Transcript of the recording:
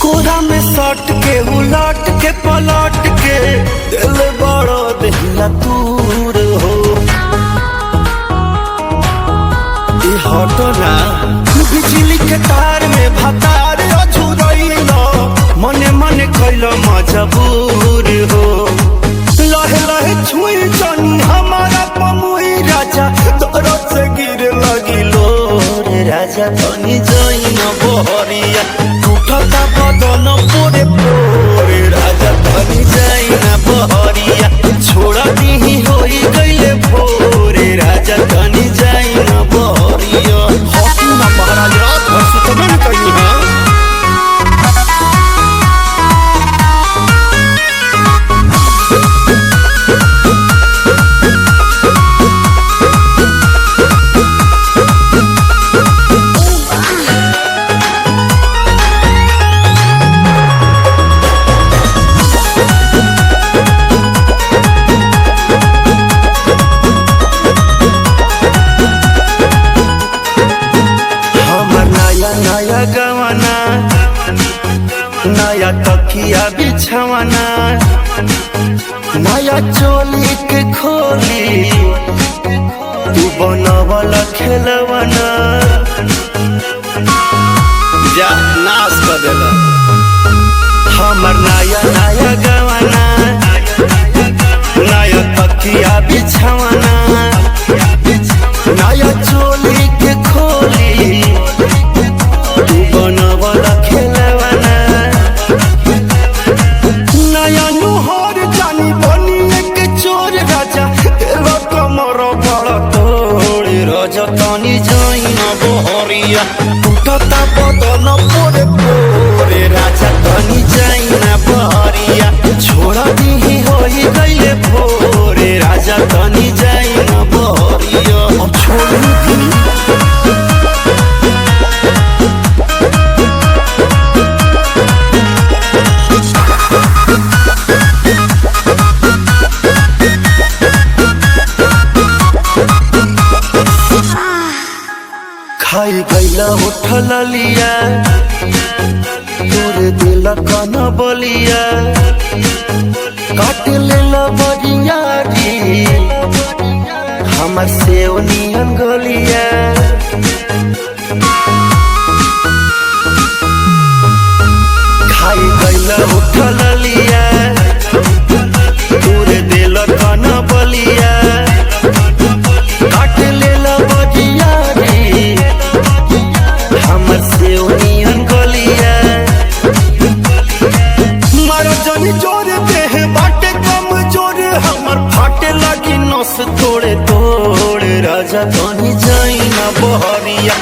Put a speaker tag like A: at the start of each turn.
A: कोरा में सट के उलट के पलट के दिल बड़ो दहिया दूर हो हटो ना बिजली के तार में भतार अझुरैलो मने मने कैलो मजबूर हो लहे लहे छुई जनी हमारा पमुई राजा तोरो से गिर लगिलो रे राजा तनी जई न बहरिया टूटता बदन पोरे पोरे राजा तनी जई न बहरिया छोड़ा दी होई गइले भोरे राजा तनी जई न बहरिया हकी ना महाराज रात भर सुतबे न कहीं है नया गवाना नया तकिया बिछवाना नया चोली के खोली तू बनवल खेलवाना जा नाश कर देला हमर नया नया गवाना नया तकिया बिछवाना नया चोली के खोली बनवला खेलवाना नया नुहर जानी बनी एक चोर राजा तेरा कमर बड़ा तोड़े राजा तनी जाई न बहरिया टूटता बदन पोरे पोरे राजा तनी जाई न बहरिया छोड़ा दी होई गइले भोरे राजा तनी जाई न बहरिया अब छोड़ दी खाई गैला उठल लिया तोरे दिल कन बलिया काट लेला बरिया री हमर सेव नियन गलिया खाई गैला उठल लिया तोरे दिल कन बलिया काट लेला बरिया हमर से ओनियन गलिया मारो जनी जोरे देह बाटे कम जोरे हमर फाटे लगी नस तोड़े तोड़े राजा तनी जाई न बहरिया